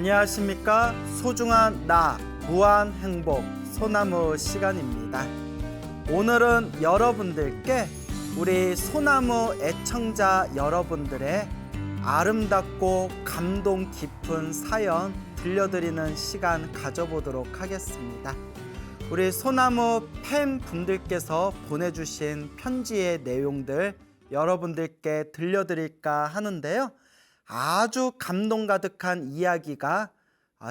안녕하십니까. 소중한 나 무한 행복 소나무 시간입니다. 오늘은 여러분들께 우리 소나무 애청자 여러분들의 아름답고 감동 깊은 사연 들려드리는 시간 가져보도록 하겠습니다. 우리 소나무 팬분들께서 보내주신 편지의 내용들 여러분들께 들려드릴까 하는데요. 아주 감동 가득한 이야기가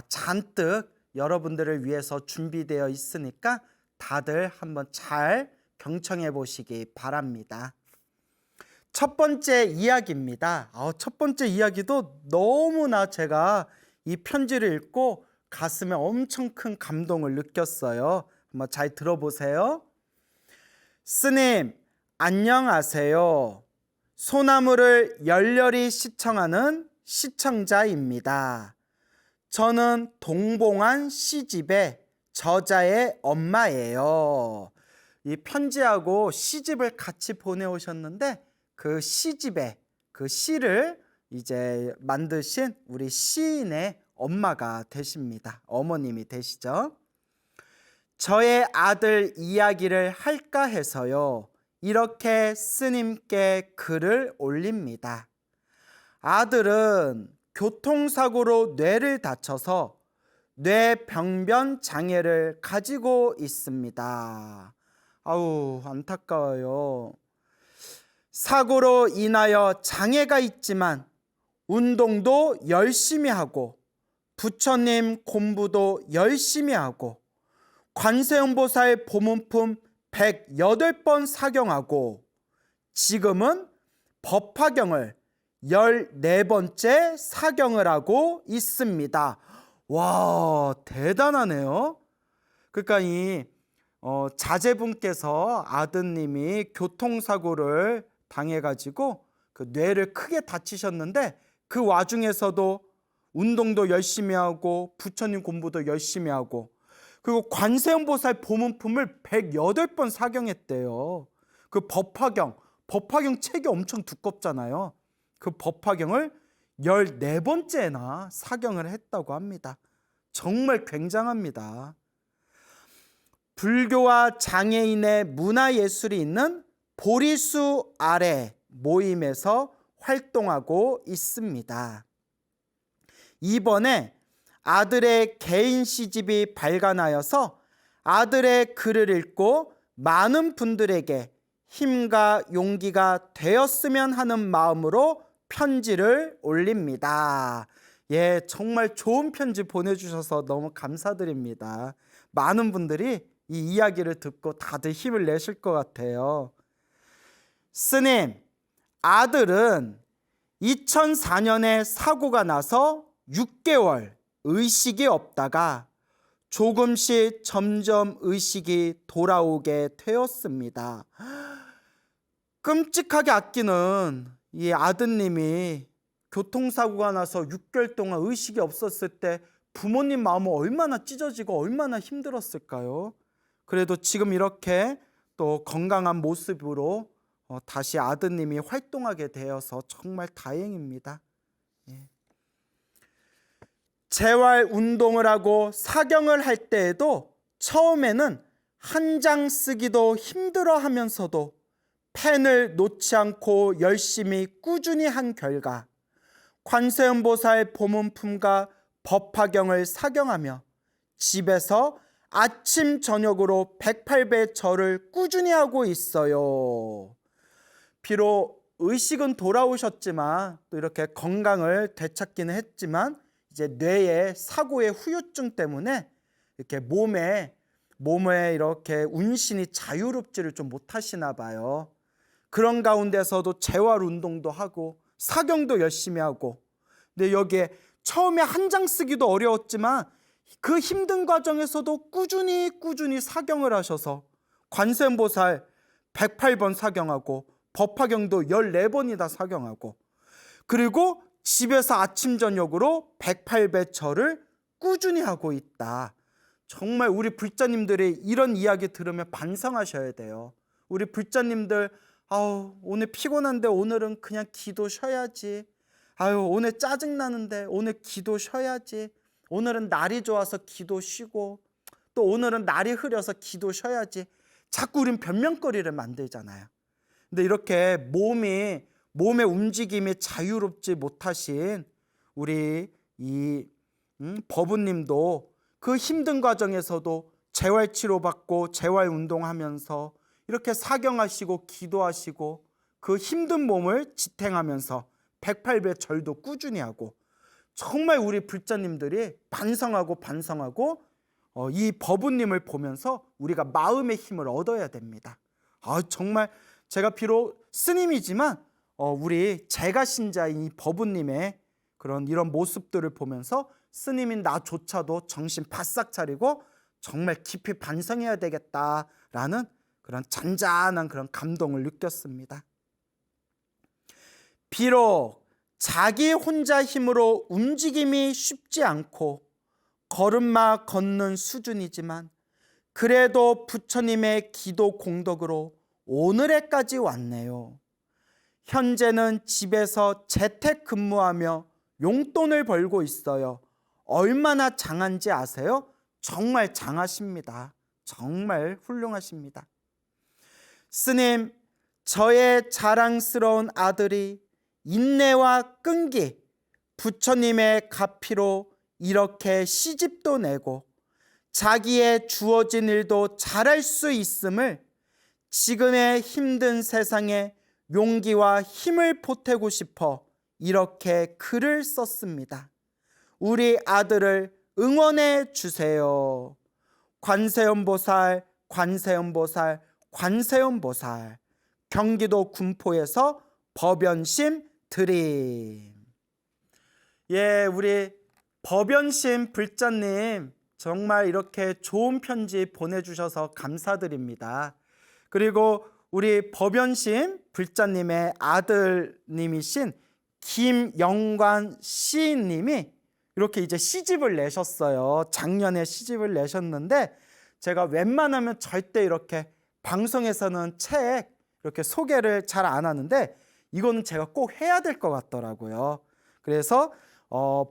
잔뜩 여러분들을 위해서 준비되어 있으니까 다들 한번 잘 경청해 보시기 바랍니다. 첫 번째 이야기입니다. 첫 번째 이야기도 너무나 제가 이 편지를 읽고 가슴에 엄청 큰 감동을 느꼈어요. 한번 잘 들어보세요. 스님, 안녕하세요. 소나무를 열렬히 시청하는 시청자입니다. 저는 동봉한 시집의 저자의 엄마예요. 이 편지하고 시집을 같이 보내오셨는데 그 시집의 그 시를 이제 만드신 우리 시인의 엄마가 되십니다. 어머님이 되시죠. 저의 아들 이야기를 할까 해서요. 이렇게 스님께 글을 올립니다. 아들은 교통사고로 뇌를 다쳐서 뇌병변 장애를 가지고 있습니다. 아우, 안타까워요. 사고로 인하여 장애가 있지만 운동도 열심히 하고 부처님 공부도 열심히 하고 관세음보살 보문품 108번 사경하고 지금은 법화경을 14번째 사경을 하고 있습니다. 와, 대단하네요. 그러니까 이 자제분께서 아드님이 교통사고를 당해가지고 그 뇌를 크게 다치셨는데 그 와중에서도 운동도 열심히 하고 부처님 공부도 열심히 하고 그리고 관세음보살 보문품을 108번 사경했대요. 그 법화경 책이 엄청 두껍잖아요. 그 법화경을 14번째나 사경을 했다고 합니다. 정말 굉장합니다. 불교와 장애인의 문화예술이 있는 보리수 아래 모임에서 활동하고 있습니다. 이번에 아들의 개인 시집이 발간하여서 아들의 글을 읽고 많은 분들에게 힘과 용기가 되었으면 하는 마음으로 편지를 올립니다. 예, 정말 좋은 편지 보내주셔서 너무 감사드립니다. 많은 분들이 이 이야기를 듣고 다들 힘을 내실 것 같아요. 스님, 아들은 2004년에 사고가 나서 6개월 의식이 없다가 조금씩 점점 의식이 돌아오게 되었습니다. 끔찍하게 아끼는 이 아드님이 교통사고가 나서 6개월 동안 의식이 없었을 때 부모님 마음은 얼마나 찢어지고 얼마나 힘들었을까요? 그래도 지금 이렇게 또 건강한 모습으로 다시 아드님이 활동하게 되어서 정말 다행입니다. 예. 재활 운동을 하고 사경을 할 때에도 처음에는 한 장 쓰기도 힘들어 하면서도 펜을 놓지 않고 열심히 꾸준히 한 결과 관세음보살 보문품과 법화경을 사경하며 집에서 아침 저녁으로 108배 절을 꾸준히 하고 있어요. 비록 의식은 돌아오셨지만 또 이렇게 건강을 되찾기는 했지만 이제 뇌의 사고의 후유증 때문에 이렇게 몸에 이렇게 운신이 자유롭지를 좀 못하시나 봐요. 그런 가운데서도 재활 운동도 하고 사경도 열심히 하고 근데 여기에 처음에 한 장 쓰기도 어려웠지만 그 힘든 과정에서도 꾸준히 사경을 하셔서 관세음보살 108번 사경하고 법화경도 14번이나 사경하고 그리고 집에서 아침 저녁으로 108배 절을 꾸준히 하고 있다. 정말 우리 불자님들이 이런 이야기 들으면 반성하셔야 돼요. 우리 불자님들 오늘 피곤한데 오늘은 그냥 기도 쉬어야지. 오늘 짜증나는데 오늘 기도 쉬어야지. 오늘은 날이 좋아서 기도 쉬고, 또 오늘은 날이 흐려서 기도 쉬어야지. 자꾸 우린 변명거리를 만들잖아요. 근데 이렇게 몸의 움직임이 자유롭지 못하신 우리 이 법우님도 그 힘든 과정에서도 재활치료받고 재활운동하면서 이렇게 사경하시고 기도하시고 그 힘든 몸을 지탱하면서 108배 절도 꾸준히 하고, 정말 우리 불자님들이 반성하고 이 법우님을 보면서 우리가 마음의 힘을 얻어야 됩니다. 정말 제가 비록 스님이지만 우리 제가 신자인 이 법우님의 이런 모습들을 보면서 스님인 나조차도 정신 바싹 차리고 정말 깊이 반성해야 되겠다라는 그런 잔잔한 그런 감동을 느꼈습니다. 비록 자기 혼자 힘으로 움직임이 쉽지 않고 걸음마 걷는 수준이지만 그래도 부처님의 기도 공덕으로 오늘에까지 왔네요. 현재는 집에서 재택근무하며 용돈을 벌고 있어요. 얼마나 장한지 아세요? 정말 장하십니다. 정말 훌륭하십니다. 스님, 저의 자랑스러운 아들이 인내와 끈기, 부처님의 가피로 이렇게 시집도 내고 자기의 주어진 일도 잘할 수 있음을 지금의 힘든 세상에 용기와 힘을 보태고 싶어 이렇게 글을 썼습니다. 우리 아들을 응원해 주세요. 관세음보살, 관세음보살, 관세음보살. 경기도 군포에서 법연심 드림. 예, 우리 법연심 불자님 정말 이렇게 좋은 편지 보내주셔서 감사드립니다. 그리고 우리 법연심 불자님의 아들님이신 김영관 시인님이 이렇게 이제 시집을 내셨어요. 작년에 시집을 내셨는데 제가 웬만하면 절대 이렇게 방송에서는 책 이렇게 소개를 잘 안 하는데 이거는 제가 꼭 해야 될 것 같더라고요. 그래서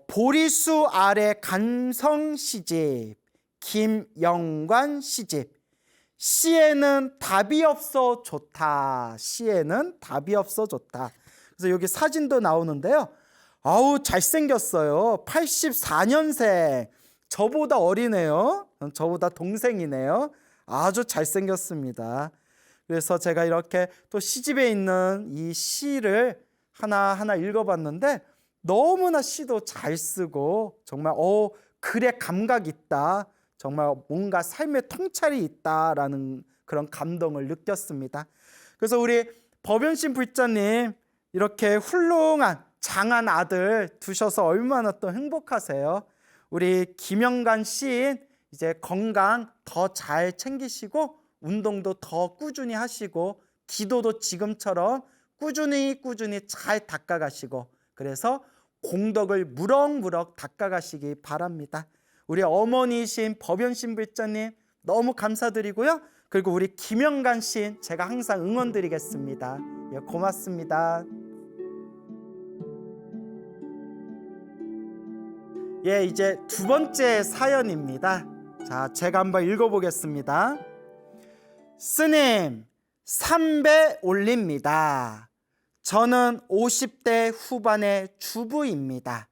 보리수 아래 간성 시집, 김영관 시집. 시에는 답이 없어 좋다. 시에는 답이 없어 좋다. 그래서 여기 사진도 나오는데요. 아우 잘생겼어요. 84년생. 저보다 어리네요. 저보다 동생이네요. 아주 잘생겼습니다. 그래서 제가 이렇게 또 시집에 있는 이 시를 하나하나 읽어봤는데 너무나 시도 잘 쓰고 정말 글에 감각 있다. 정말 뭔가 삶의 통찰이 있다라는 그런 감동을 느꼈습니다. 그래서 우리 법연심 불자님 이렇게 훌륭한 장한 아들 두셔서 얼마나 또 행복하세요. 우리 김영관 시인 이제 건강 더 잘 챙기시고 운동도 더 꾸준히 하시고 기도도 지금처럼 꾸준히 잘 닦아가시고 그래서 공덕을 무럭무럭 닦아가시기 바랍니다. 우리 어머니이신 법연심 불자님 너무 감사드리고요. 그리고 우리 김영관 시인 제가 항상 응원드리겠습니다. 예, 고맙습니다. 예, 이제 두 번째 사연입니다. 자, 제가 한번 읽어보겠습니다. 스님, 3배 올립니다. 저는 50대 후반의 주부입니다.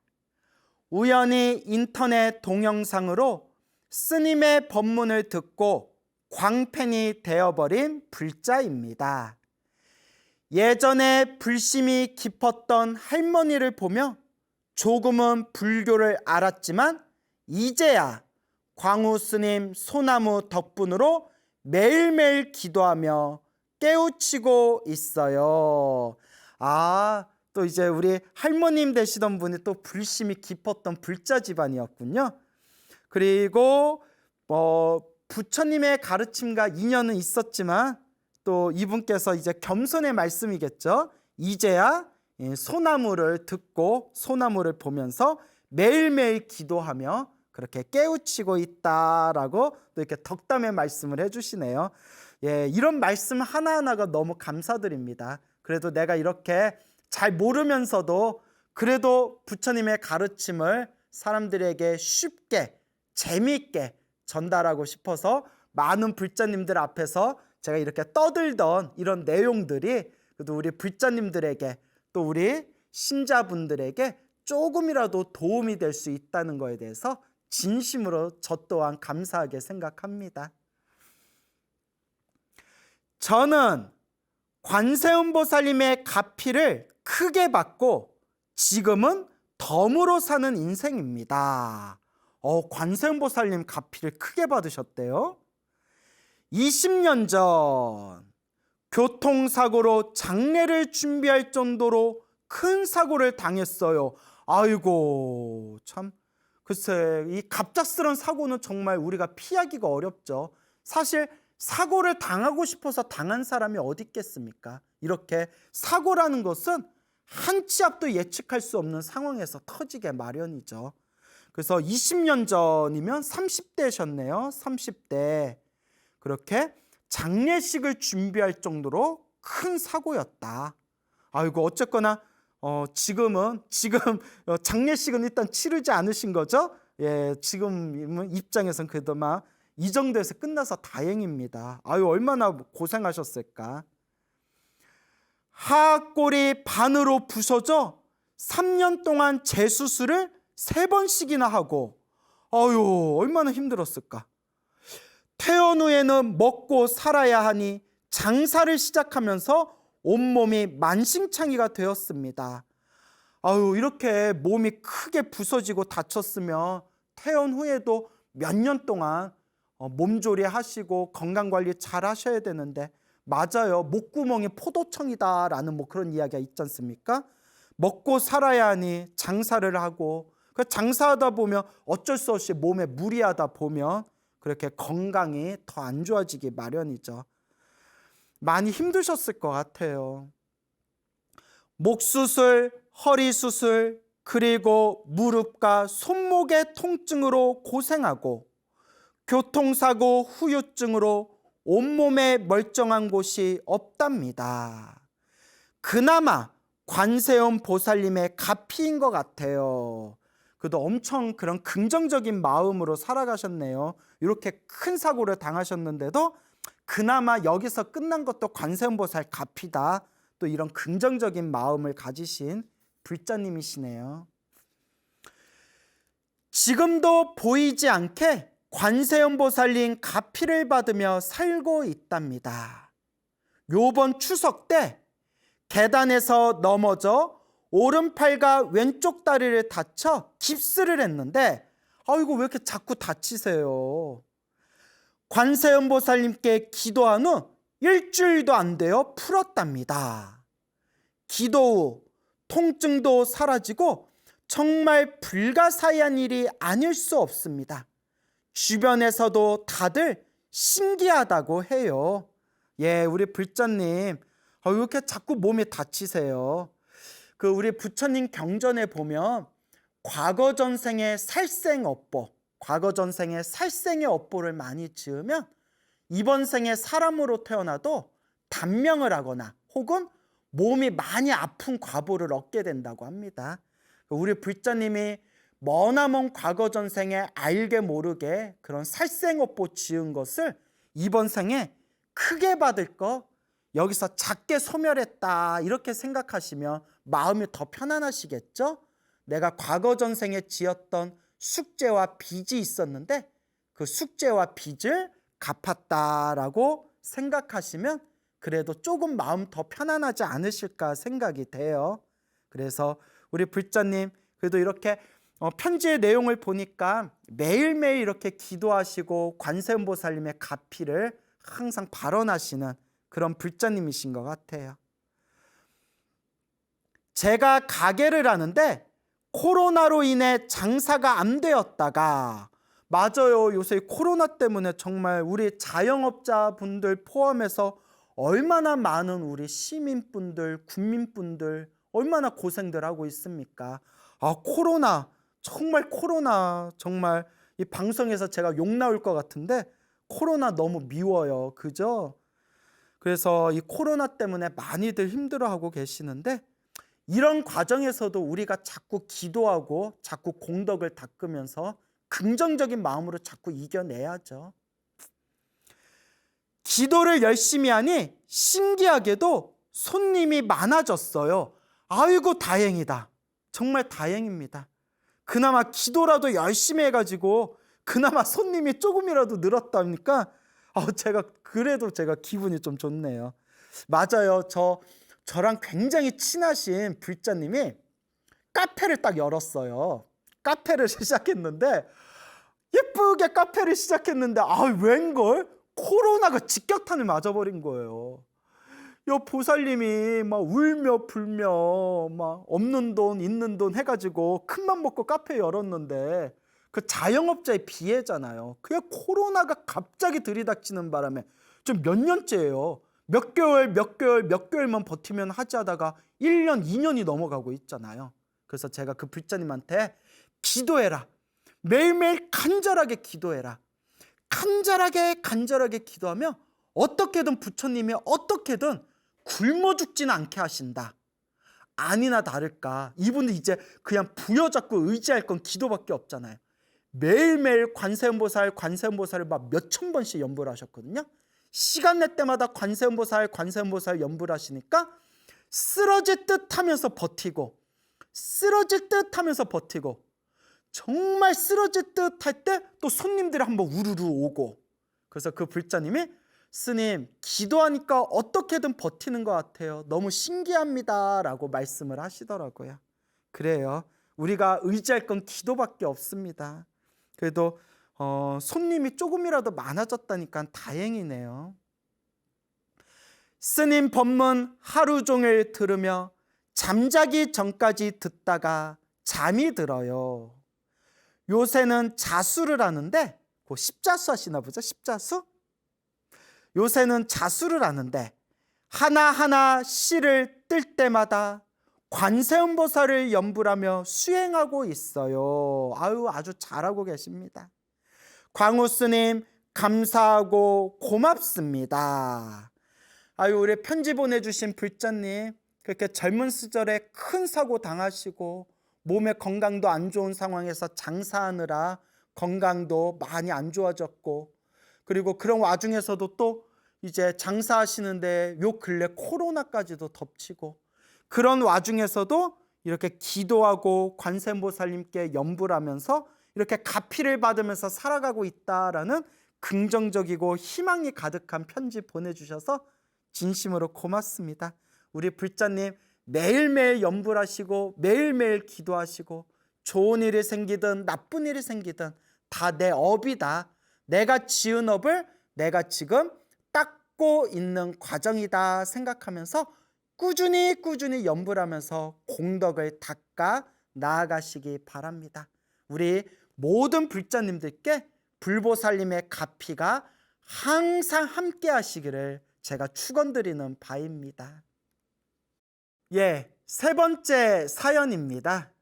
우연히 인터넷 동영상으로 스님의 법문을 듣고 광팬이 되어버린 불자입니다. 예전에 불심이 깊었던 할머니를 보며 조금은 불교를 알았지만 이제야 광우 스님 소나무 덕분으로 매일매일 기도하며 깨우치고 있어요. 또 이제 우리 할머님 되시던 분이 또 불심이 깊었던 불자 집안이었군요. 그리고 부처님의 가르침과 인연은 있었지만 또 이분께서 이제 겸손의 말씀이겠죠. 이제야 소나무를 듣고 소나무를 보면서 매일매일 기도하며 그렇게 깨우치고 있다라고 또 이렇게 덕담의 말씀을 해주시네요. 예, 이런 말씀 하나하나가 너무 감사드립니다. 그래도 내가 이렇게 잘 모르면서도 그래도 부처님의 가르침을 사람들에게 쉽게 재미있게 전달하고 싶어서 많은 불자님들 앞에서 제가 이렇게 떠들던 이런 내용들이 그래도 우리 불자님들에게 또 우리 신자분들에게 조금이라도 도움이 될 수 있다는 거에 대해서 진심으로 저 또한 감사하게 생각합니다. 저는 관세음보살님의 가피를 크게 받고 지금은 덤으로 사는 인생입니다. 관세음보살님 가피를 크게 받으셨대요. 20년 전 교통사고로 장례를 준비할 정도로 큰 사고를 당했어요. 아이고 참, 글쎄 이 갑작스런 사고는 정말 우리가 피하기가 어렵죠. 사실 사고를 당하고 싶어서 당한 사람이 어디 있겠습니까? 이렇게 사고라는 것은 한 치 앞도 예측할 수 없는 상황에서 터지게 마련이죠. 그래서 20년 전이면 30대셨네요. 30대. 그렇게 장례식을 준비할 정도로 큰 사고였다. 아이고 어쨌거나 지금 장례식은 일단 치르지 않으신 거죠? 예, 지금 입장에서는 그래도 막 이 정도에서 끝나서 다행입니다. 아유 얼마나 고생하셨을까. 하악골이 반으로 부서져 3년 동안 재수술을 3번씩이나 하고 아유 얼마나 힘들었을까. 퇴원 후에는 먹고 살아야 하니 장사를 시작하면서 온몸이 만신창이가 되었습니다. 아유 이렇게 몸이 크게 부서지고 다쳤으면 퇴원 후에도 몇 년 동안 몸조리 하시고 건강관리 잘 하셔야 되는데, 맞아요. 목구멍이 포도청이다 라는 뭐 그런 이야기가 있지 않습니까? 먹고 살아야 하니 장사를 하고, 그 장사하다 보면 어쩔 수 없이 몸에 무리하다 보면 그렇게 건강이 더 안 좋아지기 마련이죠. 많이 힘드셨을 것 같아요. 목 수술, 허리 수술, 그리고 무릎과 손목의 통증으로 고생하고 교통사고 후유증으로 온몸에 멀쩡한 곳이 없답니다. 그나마 관세음 보살님의 가피인 것 같아요. 그래도 엄청 그런 긍정적인 마음으로 살아가셨네요. 이렇게 큰 사고를 당하셨는데도 그나마 여기서 끝난 것도 관세음 보살 가피다. 또 이런 긍정적인 마음을 가지신 불자님이시네요. 지금도 보이지 않게 관세음 보살님 가피를 받으며 살고 있답니다. 요번 추석 때 계단에서 넘어져 오른팔과 왼쪽 다리를 다쳐 깁스를 했는데 아이고 왜 이렇게 자꾸 다치세요. 관세음 보살님께 기도한 후 일주일도 안 되어 풀었답니다. 기도 후 통증도 사라지고 정말 불가사의한 일이 아닐 수 없습니다. 주변에서도 다들 신기하다고 해요. 예, 우리 불자님 왜 이렇게 자꾸 몸에 다치세요? 그 우리 부처님 경전에 보면 과거 전생의 살생업보, 과거 전생의 살생의 업보를 많이 지으면 이번 생에 사람으로 태어나도 단명을 하거나 혹은 몸이 많이 아픈 과보를 얻게 된다고 합니다. 우리 불자님이 머나먼 과거 전생에 알게 모르게 그런 살생업보 지은 것을 이번 생에 크게 받을 거 여기서 작게 소멸했다 이렇게 생각하시면 마음이 더 편안하시겠죠? 내가 과거 전생에 지었던 숙제와 빚이 있었는데 그 숙제와 빚을 갚았다라고 생각하시면 그래도 조금 마음 더 편안하지 않으실까 생각이 돼요. 그래서 우리 불자님 그래도 이렇게 편지의 내용을 보니까 매일매일 이렇게 기도하시고 관세음 보살님의 가피를 항상 발언하시는 그런 불자님이신 것 같아요. 제가 가게를 하는데 코로나로 인해 장사가 안 되었다가, 맞아요. 요새 코로나 때문에 정말 우리 자영업자분들 포함해서 얼마나 많은 우리 시민분들, 국민분들 얼마나 고생들 하고 있습니까? 코로나 정말 이 방송에서 제가 욕 나올 것 같은데 코로나 너무 미워요. 그죠? 그래서 이 코로나 때문에 많이들 힘들어하고 계시는데 이런 과정에서도 우리가 자꾸 기도하고 자꾸 공덕을 닦으면서 긍정적인 마음으로 자꾸 이겨내야죠. 기도를 열심히 하니 신기하게도 손님이 많아졌어요. 아이고 다행이다. 정말 다행입니다. 그나마 기도라도 열심히 해가지고 그나마 손님이 조금이라도 늘었다니까 그래도 제가 기분이 좀 좋네요. 맞아요. 저랑 굉장히 친하신 불자님이 카페를 딱 열었어요. 카페를 시작했는데 예쁘게 카페를 시작했는데 웬걸 코로나가 직격탄을 맞아버린 거예요. 보살님이 막 울며 불며 막 없는 돈 있는 돈 해가지고 큰맘 먹고 카페 열었는데 그 자영업자의 비애잖아요. 그냥 코로나가 갑자기 들이닥치는 바람에 좀 몇 년째예요. 몇 개월만 버티면 하지 하다가 1년, 2년이 넘어가고 있잖아요. 그래서 제가 그 불자님한테 기도해라. 매일매일 간절하게 기도해라. 간절하게 기도하며 어떻게든 부처님이 어떻게든 굶어 죽지는 않게 하신다. 아니나 다를까 이분도 이제 그냥 부여잡고 의지할 건 기도밖에 없잖아요. 매일매일 관세음보살을 막 몇천 번씩 연부를 하셨거든요. 시간 낼 때마다 관세음보살 연부를 하시니까 쓰러질 듯 하면서 버티고 정말 쓰러질 듯 할 때 또 손님들이 한번 우르르 오고, 그래서 그 불자님이 스님 기도하니까 어떻게든 버티는 것 같아요. 너무 신기합니다 라고 말씀을 하시더라고요. 그래요. 우리가 의지할 건 기도밖에 없습니다. 그래도 손님이 조금이라도 많아졌다니까 다행이네요. 스님 법문 하루 종일 들으며 잠자기 전까지 듣다가 잠이 들어요. 요새는 자수를 하는데 십자수 하시나 보죠? 십자수? 요새는 자수를 하는데 하나하나 씨를 뜰 때마다 관세음보살을 연불하며 수행하고 있어요. 아주 잘하고 계십니다. 광우스님 감사하고 고맙습니다. 우리 편지 보내주신 불자님 그렇게 젊은 시절에 큰 사고 당하시고 몸의 건강도 안 좋은 상황에서 장사하느라 건강도 많이 안 좋아졌고, 그리고 그런 와중에서도 또 이제 장사하시는데 요 근래 코로나까지도 덮치고, 그런 와중에서도 이렇게 기도하고 관세음보살님께 연불 하면서 이렇게 가피를 받으면서 살아가고 있다라는 긍정적이고 희망이 가득한 편지 보내주셔서 진심으로 고맙습니다. 우리 불자님 매일매일 연불하시고 매일매일 기도하시고 좋은 일이 생기든 나쁜 일이 생기든 다 내 업이다. 내가 지은 업을 내가 지금 닦고 있는 과정이다 생각하면서 꾸준히 연불하면서 공덕을 닦아 나아가시기 바랍니다. 우리 모든 불자님들께 불보살님의 가피가 항상 함께 하시기를 제가 축원드리는 바입니다. 세 번째 사연입니다.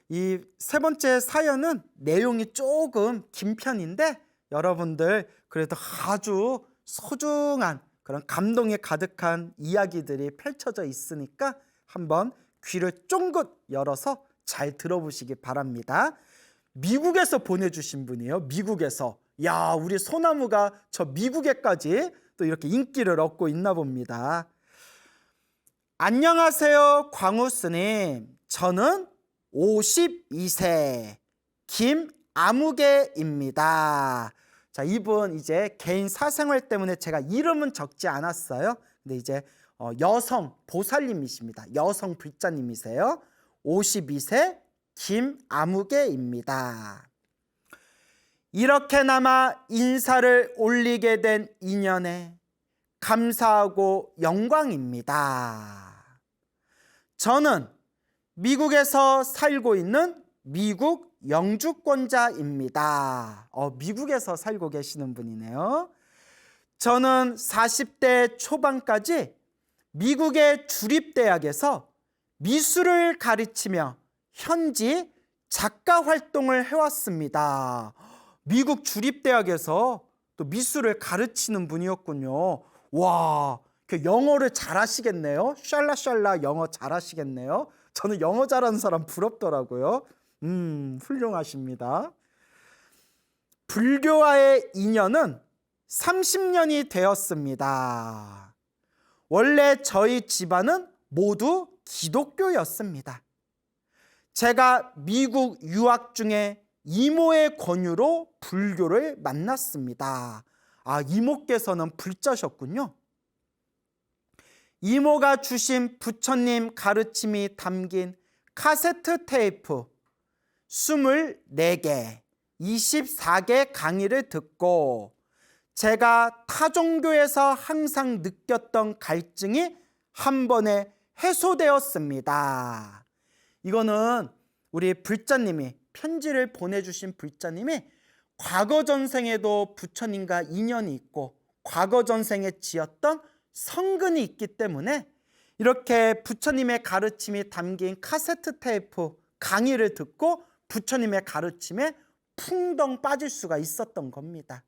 이 세 번째 사연은 내용이 조금 긴 편인데 여러분들 그래도 아주 소중한 그런 감동이 가득한 이야기들이 펼쳐져 있으니까 한번 귀를 쫑긋 열어서 잘 들어보시기 바랍니다. 미국에서 보내주신 분이에요. 미국에서. 우리 소나무가 저 미국에까지 또 이렇게 인기를 얻고 있나 봅니다. 안녕하세요, 광우스님. 저는 52세 김아무개입니다. 자, 이분 이제 개인 사생활 때문에 제가 이름은 적지 않았어요. 근데 이제 여성 보살님이십니다. 여성 불자님이세요. 52세 김아무개입니다. 이렇게나마 인사를 올리게 된 인연에 감사하고 영광입니다. 저는 미국에서 살고 있는 미국 영주권자입니다. 미국에서 살고 계시는 분이네요. 저는 40대 초반까지 미국의 주립대학에서 미술을 가르치며 현지 작가 활동을 해왔습니다. 미국 주립대학에서 또 미술을 가르치는 분이었군요. 와, 영어를 잘하시겠네요. 샬라샬라 영어 잘하시겠네요. 저는 영어 잘하는 사람 부럽더라고요. 훌륭하십니다. 불교와의 인연은 30년이 되었습니다. 원래 저희 집안은 모두 기독교였습니다. 제가 미국 유학 중에 이모의 권유로 불교를 만났습니다. 이모께서는 불자셨군요. 이모가 주신 부처님 가르침이 담긴 카세트 테이프 24개, 24개 강의를 듣고 제가 타종교에서 항상 느꼈던 갈증이 한 번에 해소되었습니다. 이거는 우리 불자님이 편지를 보내주신 불자님이 과거 전생에도 부처님과 인연이 있고 과거 전생에 지었던 성근이 있기 때문에 이렇게 부처님의 가르침이 담긴 카세트 테이프 강의를 듣고 부처님의 가르침에 풍덩 빠질 수가 있었던 겁니다.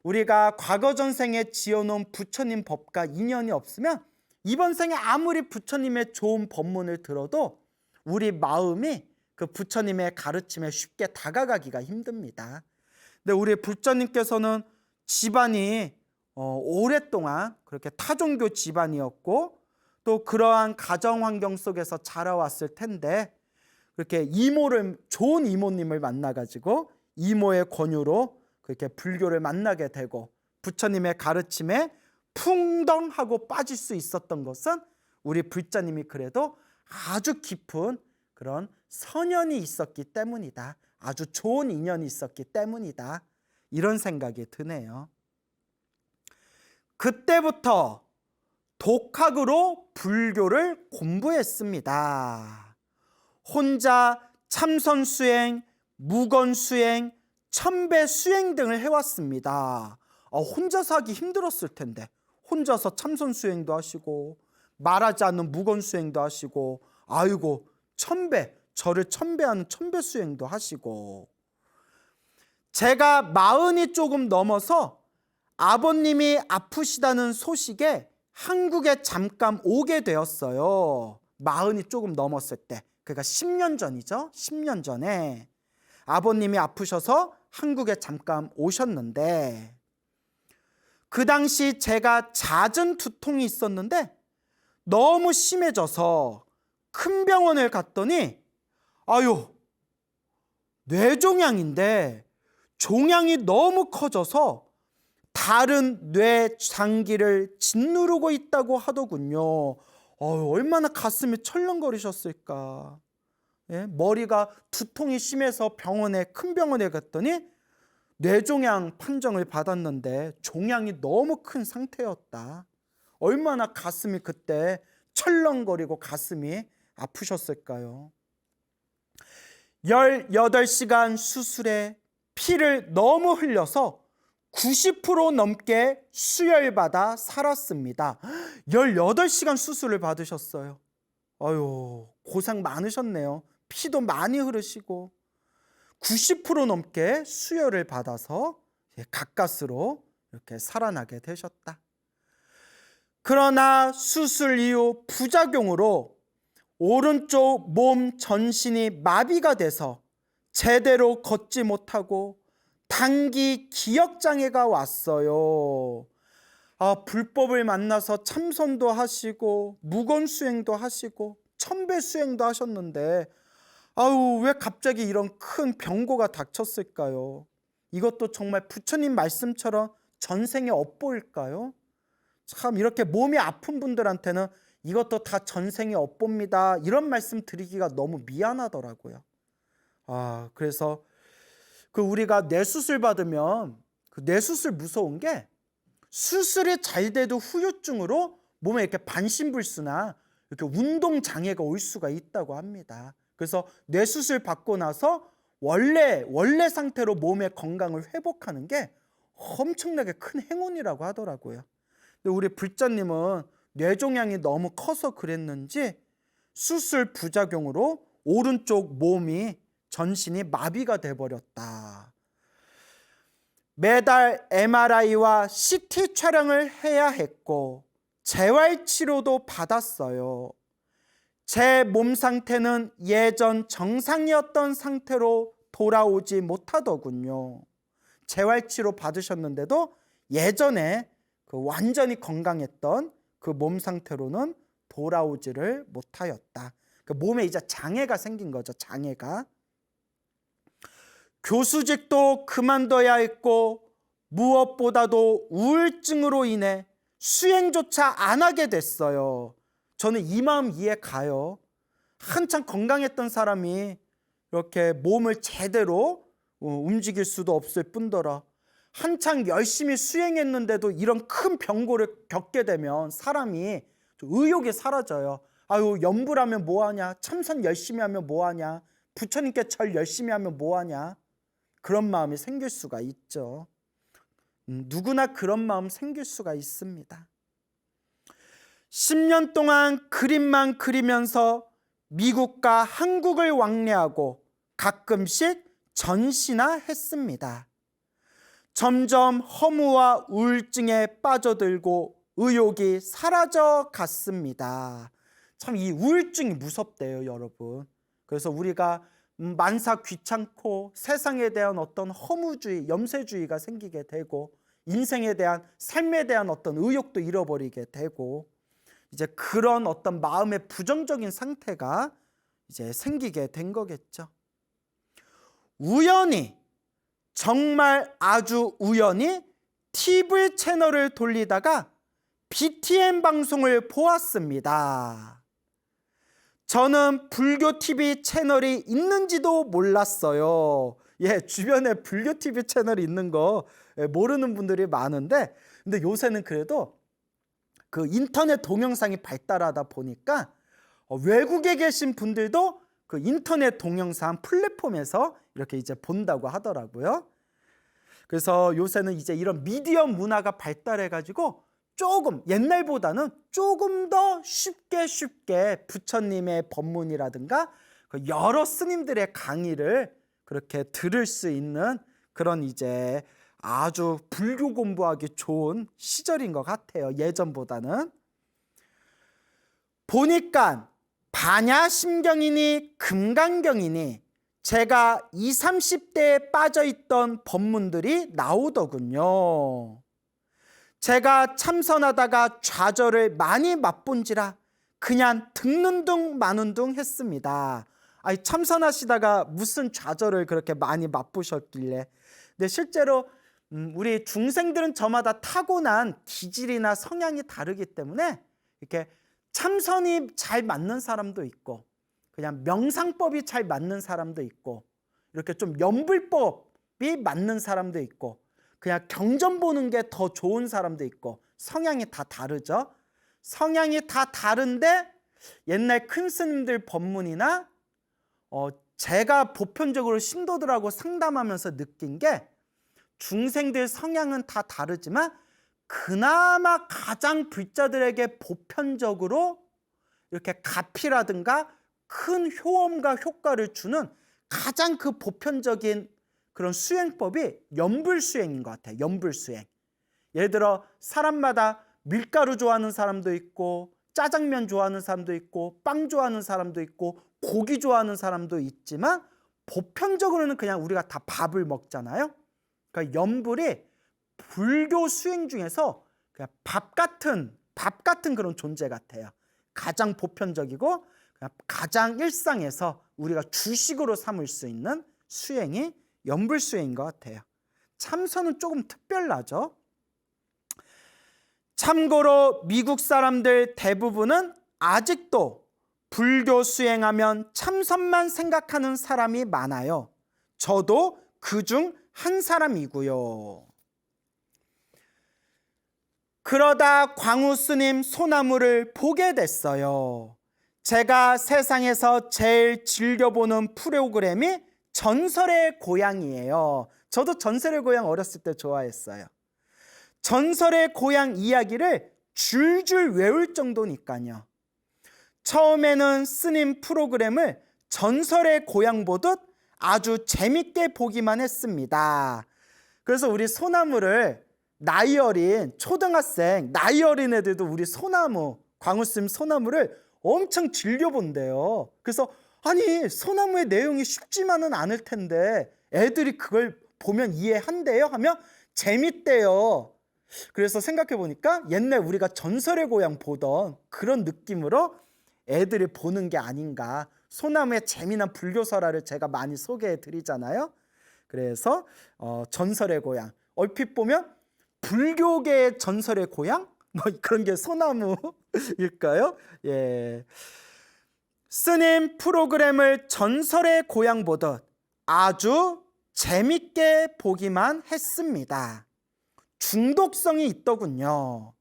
우리가 과거 전생에 지어놓은 부처님 법과 인연이 없으면 이번 생에 아무리 부처님의 좋은 법문을 들어도 우리 마음이 그 부처님의 가르침에 쉽게 다가가기가 힘듭니다. 근데 우리 불자님께서는 집안이 오랫동안 그렇게 타종교 집안이었고 또 그러한 가정 환경 속에서 자라왔을 텐데 그렇게 좋은 이모님을 만나가지고 이모의 권유로 그렇게 불교를 만나게 되고 부처님의 가르침에 풍덩하고 빠질 수 있었던 것은 우리 불자님이 그래도 아주 깊은 그런 선연이 있었기 때문이다. 아주 좋은 인연이 있었기 때문이다. 이런 생각이 드네요. 그때부터 독학으로 불교를 공부했습니다. 혼자 참선 수행, 무건 수행, 천배 수행 등을 해왔습니다. 혼자서 하기 힘들었을 텐데 혼자서 참선 수행도 하시고 말하지 않는 무건 수행도 하시고 아이고 저를 천배하는 천배 수행도 하시고 제가 40이 조금 넘어서 아버님이 아프시다는 소식에 한국에 잠깐 오게 되었어요. 40이 조금 넘었을 때 그러니까 10년 전이죠. 10년 전에 아버님이 아프셔서 한국에 잠깐 오셨는데 그 당시 제가 잦은 두통이 있었는데 너무 심해져서 큰 병원을 갔더니 뇌종양인데 종양이 너무 커져서 다른 뇌 장기를 짓누르고 있다고 하더군요. 얼마나 가슴이 철렁거리셨을까. 예? 머리가 두통이 심해서 큰 병원에 갔더니 뇌종양 판정을 받았는데 종양이 너무 큰 상태였다. 얼마나 가슴이 그때 철렁거리고 가슴이 아프셨을까요? 18시간 수술에 피를 너무 흘려서 90% 넘게 수혈받아 살았습니다. 18시간 수술을 받으셨어요. 고생 많으셨네요. 피도 많이 흐르시고 90% 넘게 수혈을 받아서 가까스로 이렇게 살아나게 되셨다. 그러나 수술 이후 부작용으로 오른쪽 몸 전신이 마비가 돼서 제대로 걷지 못하고 단기 기억장애가 왔어요. 불법을 만나서 참선도 하시고 무건수행도 하시고 천배수행도 하셨는데 왜 갑자기 이런 큰 병고가 닥쳤을까요? 이것도 정말 부처님 말씀처럼 전생의 업보일까요? 참 이렇게 몸이 아픈 분들한테는 이것도 다 전생의 업보입니다. 이런 말씀 드리기가 너무 미안하더라고요. 그래서 우리가 뇌수술 받으면 그 뇌수술 무서운 게 수술이 잘 돼도 후유증으로 몸에 이렇게 반신불수나 이렇게 운동 장애가 올 수가 있다고 합니다. 그래서 뇌수술 받고 나서 원래 상태로 몸의 건강을 회복하는 게 엄청나게 큰 행운이라고 하더라고요. 근데 우리 불자님은 뇌종양이 너무 커서 그랬는지 수술 부작용으로 오른쪽 몸이 전신이 마비가 돼버렸다. 매달 MRI와 CT 촬영을 해야 했고 재활치료도 받았어요. 제 몸 상태는 예전 정상이었던 상태로 돌아오지 못하더군요. 재활치료 받으셨는데도 예전에 그 완전히 건강했던 그 몸 상태로는 돌아오지를 못하였다. 그 몸에 이제 장애가 생긴 거죠. 장애가. 교수직도 그만둬야 했고 무엇보다도 우울증으로 인해 수행조차 안 하게 됐어요. 저는 이 마음 이해 가요. 한창 건강했던 사람이 이렇게 몸을 제대로 움직일 수도 없을 뿐더러 한창 열심히 수행했는데도 이런 큰 병고를 겪게 되면 사람이 의욕이 사라져요. 아유, 염불하면 뭐하냐, 참선 열심히 하면 뭐하냐, 부처님께 절 열심히 하면 뭐하냐, 그런 마음이 생길 수가 있죠. 누구나 그런 마음 생길 수가 있습니다. 10년 동안 그림만 그리면서 미국과 한국을 왕래하고 가끔씩 전시나 했습니다. 점점 허무와 우울증에 빠져들고 의욕이 사라져 갔습니다. 참 이 우울증이 무섭대요, 여러분. 그래서 우리가 만사 귀찮고 세상에 대한 어떤 허무주의, 염세주의가 생기게 되고 인생에 대한, 삶에 대한 어떤 의욕도 잃어버리게 되고 이제 그런 어떤 마음의 부정적인 상태가 이제 생기게 된 거겠죠. 우연히, 정말 아주 우연히 TV 채널을 돌리다가 BTN 방송을 보았습니다. 저는 불교 TV 채널이 있는지도 몰랐어요. 주변에 불교 TV 채널이 있는 거 모르는 분들이 많은데, 근데 요새는 그래도 그 인터넷 동영상이 발달하다 보니까 외국에 계신 분들도 그 인터넷 동영상 플랫폼에서 이렇게 이제 본다고 하더라고요. 그래서 요새는 이제 이런 미디어 문화가 발달해가지고 조금 옛날보다는 조금 더 쉽게 부처님의 법문이라든가 여러 스님들의 강의를 그렇게 들을 수 있는 그런 이제 아주 불교 공부하기 좋은 시절인 것 같아요. 예전보다는. 보니까 반야심경이니 금강경이니 제가 20, 30대에 빠져있던 법문들이 나오더군요. 제가 참선하다가 좌절을 많이 맛본지라 그냥 듣는 둥 마는 둥 했습니다. 아니, 참선하시다가 무슨 좌절을 그렇게 많이 맛보셨길래. 근데 실제로 우리 중생들은 저마다 타고난 기질이나 성향이 다르기 때문에 이렇게 참선이 잘 맞는 사람도 있고 그냥 명상법이 잘 맞는 사람도 있고 이렇게 좀 염불법이 맞는 사람도 있고 그냥 경전 보는 게 더 좋은 사람도 있고 성향이 다 다르죠. 성향이 다 다른데 옛날 큰 스님들 법문이나 제가 보편적으로 신도들하고 상담하면서 느낀 게 중생들 성향은 다 다르지만 그나마 가장 불자들에게 보편적으로 이렇게 가피라든가 큰 효험과 효과를 주는 가장 그 보편적인 그런 수행법이 염불수행인 것 같아요. 염불수행. 예를 들어 사람마다 밀가루 좋아하는 사람도 있고 짜장면 좋아하는 사람도 있고 빵 좋아하는 사람도 있고 고기 좋아하는 사람도 있지만 보편적으로는 그냥 우리가 다 밥을 먹잖아요. 그러니까 염불이 불교 수행 중에서 그냥 밥 같은 그런 존재 같아요. 가장 보편적이고 가장 일상에서 우리가 주식으로 삼을 수 있는 수행이 염불수행인 것 같아요. 참선은 조금 특별하죠. 참고로 미국 사람들 대부분은 아직도 불교 수행하면 참선만 생각하는 사람이 많아요. 저도 그중 한 사람이고요. 그러다 광우 스님 소나무를 보게 됐어요. 제가 세상에서 제일 즐겨보는 프로그램이 전설의 고향이에요. 저도 전설의 고향 어렸을 때 좋아했어요. 전설의 고향 이야기를 줄줄 외울 정도니까요. 처음에는 스님 프로그램을 전설의 고향 보듯 아주 재밌게 보기만 했습니다. 그래서 우리 소나무를 나이 어린 초등학생, 나이 어린 애들도 우리 소나무, 광우스님 소나무를 엄청 즐겨본대요. 그래서 아니 소나무의 내용이 쉽지만은 않을 텐데 애들이 그걸 보면 이해한대요 하면 재밌대요. 그래서 생각해 보니까 옛날 우리가 전설의 고향 보던 그런 느낌으로 애들이 보는 게 아닌가. 소나무의 재미난 불교설화를 제가 많이 소개해 드리잖아요. 그래서 전설의 고향, 얼핏 보면 불교계의 전설의 고향? 뭐 그런 게 소나무일까요? 예. 스님 프로그램을 전설의 고향 보듯 아주 재밌게 보기만 했습니다. 중독성이 있더군요.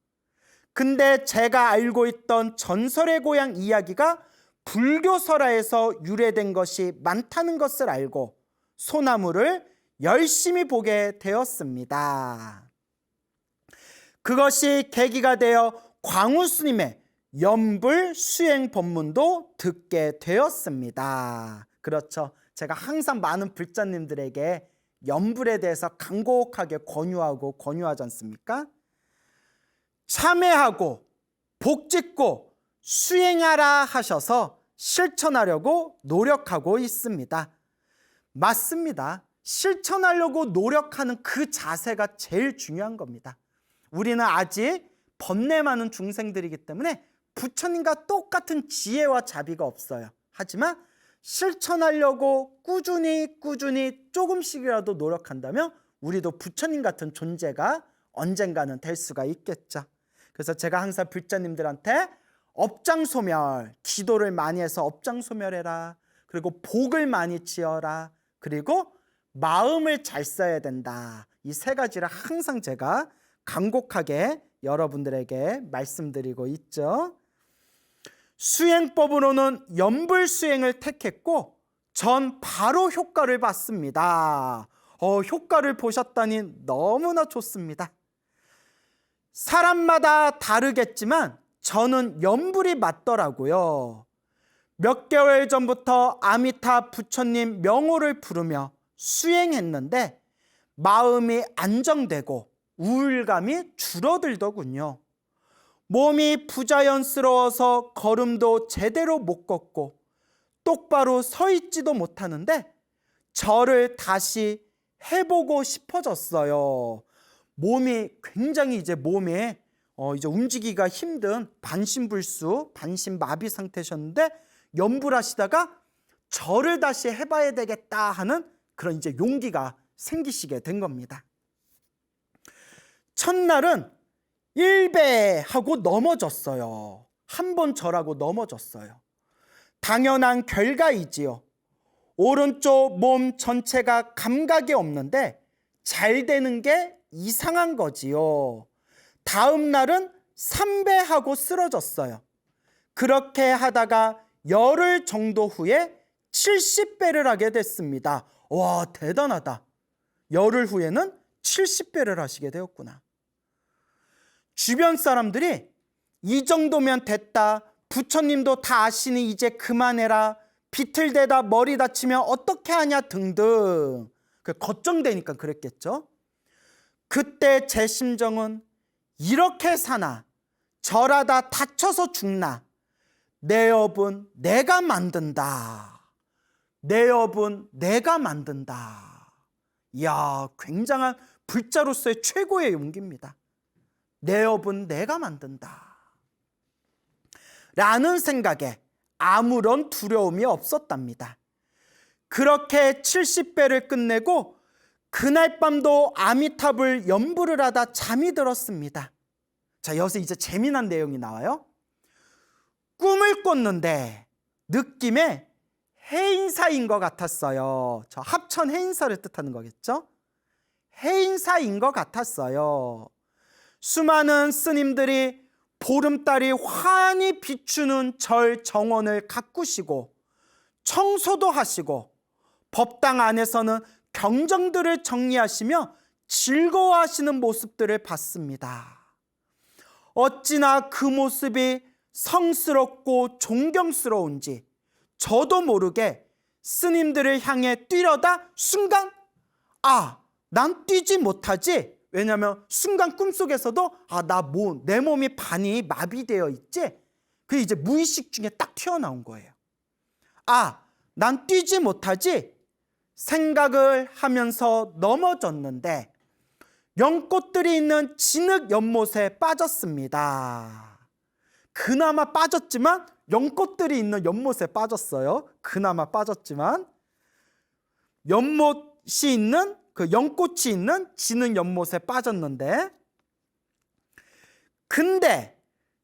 근데 제가 알고 있던 전설의 고향 이야기가 불교 설화에서 유래된 것이 많다는 것을 알고 소나무를 열심히 보게 되었습니다. 그것이 계기가 되어 광우 스님의 연불 수행 법문도 듣게 되었습니다. 그렇죠. 제가 항상 많은 불자님들에게 연불에 대해서 간곡하게 권유하지 않습니까? 참회하고 복짓고 수행하라 하셔서 실천하려고 노력하고 있습니다. 맞습니다. 실천하려고 노력하는 그 자세가 제일 중요한 겁니다. 우리는 아직 번뇌 많은 중생들이기 때문에 부처님과 똑같은 지혜와 자비가 없어요. 하지만 실천하려고 꾸준히 조금씩이라도 노력한다면 우리도 부처님 같은 존재가 언젠가는 될 수가 있겠죠. 그래서 제가 항상 불자님들한테 업장소멸, 기도를 많이 해서 업장소멸해라. 그리고 복을 많이 지어라. 그리고 마음을 잘 써야 된다. 이 세 가지를 항상 제가 간곡하게 여러분들에게 말씀드리고 있죠. 수행법으로는 연불 수행을 택했고 전 바로 효과를 봤습니다. 효과를 보셨다니 너무나 좋습니다. 사람마다 다르겠지만 저는 연불이 맞더라고요. 몇 개월 전부터 아미타 부처님 명호를 부르며 수행했는데 마음이 안정되고 우울감이 줄어들더군요. 몸이 부자연스러워서 걸음도 제대로 못 걷고 똑바로 서 있지도 못하는데 절을 다시 해보고 싶어졌어요. 몸이 굉장히 이제 몸에 이제 움직이기가 힘든 반신불수, 반신마비 상태셨는데 연불하시다가 절을 다시 해봐야 되겠다 하는 그런 이제 용기가 생기시게 된 겁니다. 첫날은 일배하고 넘어졌어요. 한 번 절하고 넘어졌어요. 당연한 결과이지요. 오른쪽 몸 전체가 감각이 없는데 잘 되는 게 이상한 거지요. 다음 날은 3배하고 쓰러졌어요. 그렇게 하다가 열흘 정도 후에 70배를 하게 됐습니다. 와, 대단하다. 열흘 후에는 70배를 하시게 되었구나. 주변 사람들이 이 정도면 됐다. 부처님도 다 아시니 이제 그만해라. 비틀대다 머리 다치면 어떻게 하냐 등등. 걱정되니까 그랬겠죠. 그때 제 심정은 이렇게 사나 절하다 다쳐서 죽나 내 업은 내가 만든다. 내 업은 내가 만든다. 이야, 굉장한 불자로서의 최고의 용기입니다. 내 업은 내가 만든다. 라는 생각에 아무런 두려움이 없었답니다. 그렇게 70배를 끝내고 그날 밤도 아미탑을 연불을 하다 잠이 들었습니다. 자, 여기서 이제 재미난 내용이 나와요. 꿈을 꿨는데 느낌에 해인사인 것 같았어요. 저 합천 해인사를 뜻하는 거겠죠? 해인사인 것 같았어요. 수많은 스님들이 보름달이 환히 비추는 절 정원을 가꾸시고 청소도 하시고 법당 안에서는 경정들을 정리하시며 즐거워하시는 모습들을 봤습니다. 어찌나 그 모습이 성스럽고 존경스러운지 저도 모르게 스님들을 향해 뛰려다 순간 난 뛰지 못하지. 왜냐하면 순간 꿈속에서도 내 몸이 반이 마비되어 있지. 그게 이제 무의식 중에 딱 튀어나온 거예요. 아, 난 뛰지 못하지 생각을 하면서 넘어졌는데 연꽃들이 있는 진흙 연못에 빠졌습니다. 그나마 빠졌지만 연꽃들이 있는 연못에 빠졌어요. 그나마 빠졌지만 연못이 있는 그 연꽃이 있는 진흙 연못에 빠졌는데, 근데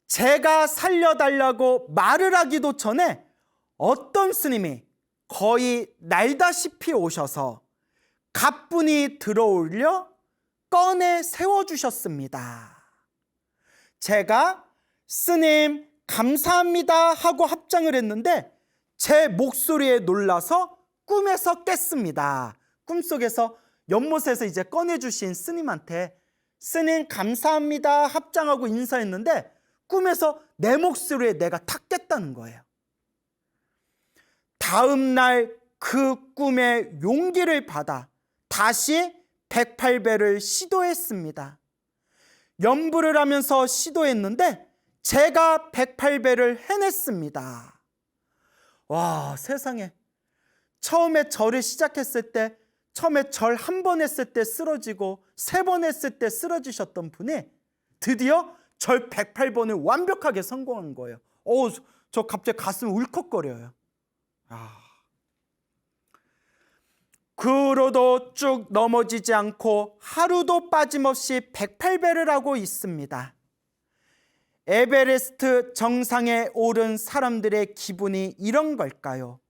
제가 살려달라고 말을 하기도 전에 어떤 스님이 거의 날다시피 오셔서 가뿐히 들어올려 꺼내 세워주셨습니다. 제가 스님 감사합니다 하고 합장을 했는데 제 목소리에 놀라서 꿈에서 깼습니다. 꿈속에서 연못에서 이제 꺼내주신 스님한테 스님 감사합니다 합장하고 인사했는데 꿈에서 내 목소리에 내가 탁 깼다는 거예요. 다음 날 그 꿈에 용기를 받아 다시 108배를 시도했습니다. 연부를 하면서 시도했는데 제가 108배를 해냈습니다. 와, 세상에. 처음에 절을 시작했을 때, 처음에 절 한 번 했을 때 쓰러지고 3번 했을 때 쓰러지셨던 분이 드디어 절 108번을 완벽하게 성공한 거예요. 저 갑자기 가슴이 울컥거려요. 그로도 쭉 넘어지지 않고 하루도 빠짐없이 108배를 하고 있습니다. 에베레스트 정상에 오른 사람들의 기분이 이런 걸까요?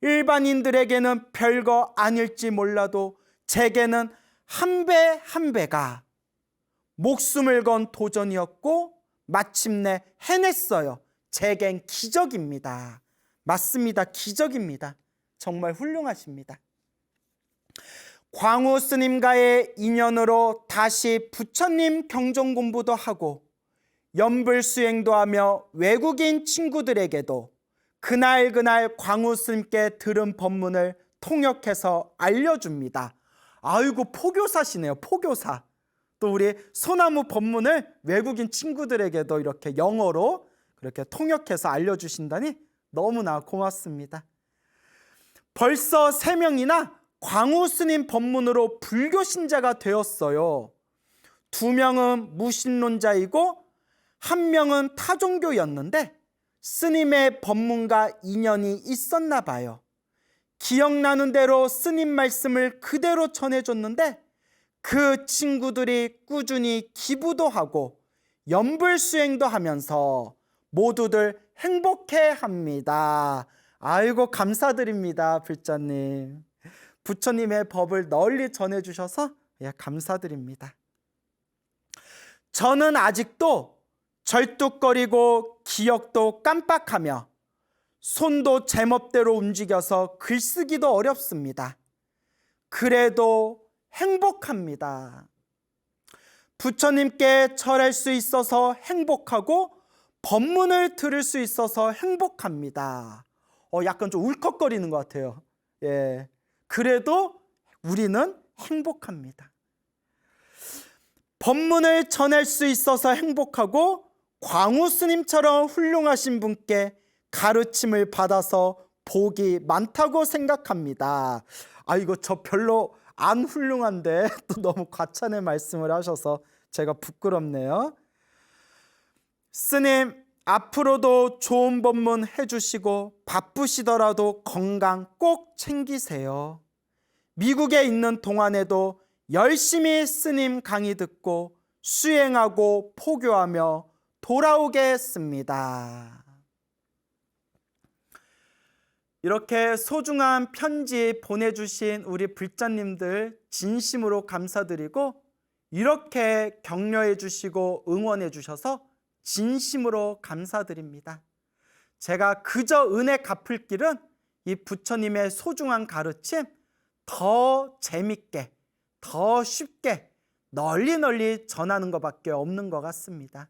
일반인들에게는 별거 아닐지 몰라도 제게는 한 배 한 배가 목숨을 건 도전이었고 마침내 해냈어요. 제겐 기적입니다. 맞습니다. 기적입니다. 정말 훌륭하십니다. 광우 스님과의 인연으로 다시 부처님 경전 공부도 하고 연불 수행도 하며 외국인 친구들에게도 그날 광우 스님께 들은 법문을 통역해서 알려줍니다. 아이고, 포교사시네요. 포교사. 또 우리 소나무 법문을 외국인 친구들에게도 이렇게 영어로 그렇게 통역해서 알려주신다니 너무나 고맙습니다. 벌써 3명이나 광우 스님 법문으로 불교 신자가 되었어요. 2명은 무신론자이고 1명은 타종교였는데 스님의 법문과 인연이 있었나 봐요. 기억나는 대로 스님 말씀을 그대로 전해줬는데 그 친구들이 꾸준히 기부도 하고 연불 수행도 하면서 모두들 행복해합니다. 아이고, 감사드립니다. 불자님. 부처님의 법을 널리 전해주셔서 감사드립니다. 저는 아직도 절뚝거리고 기억도 깜빡하며 손도 제멋대로 움직여서 글쓰기도 어렵습니다. 그래도 행복합니다. 부처님께 절할 수 있어서 행복하고 법문을 들을 수 있어서 행복합니다. 약간 좀 울컥거리는 것 같아요. 예. 그래도 우리는 행복합니다. 법문을 전할 수 있어서 행복하고 광우 스님처럼 훌륭하신 분께 가르침을 받아서 복이 많다고 생각합니다. 이거 저 별로 안 훌륭한데 또 너무 과찬의 말씀을 하셔서 제가 부끄럽네요. 스님, 앞으로도 좋은 법문 해주시고 바쁘시더라도 건강 꼭 챙기세요. 미국에 있는 동안에도 열심히 스님 강의 듣고 수행하고 포교하며 돌아오겠습니다. 이렇게 소중한 편지 보내주신 우리 불자님들 진심으로 감사드리고 이렇게 격려해 주시고 응원해 주셔서 진심으로 감사드립니다. 제가 그저 은혜 갚을 길은 이 부처님의 소중한 가르침 더 재밌게, 더 쉽게 널리 전하는 것밖에 없는 것 같습니다.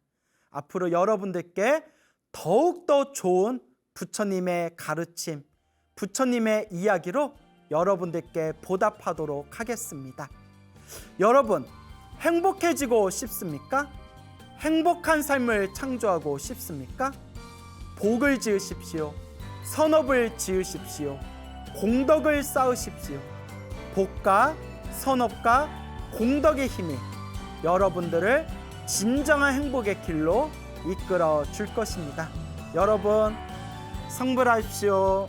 앞으로 여러분들께 더욱더 좋은 부처님의 가르침, 부처님의 이야기로 여러분들께 보답하도록 하겠습니다. 여러분, 행복해지고 싶습니까? 행복한 삶을 창조하고 싶습니까? 복을 지으십시오. 선업을 지으십시오. 공덕을 쌓으십시오. 복과 선업과 공덕의 힘이 여러분들을 진정한 행복의 길로 이끌어 줄 것입니다. 여러분, 성불하십시오.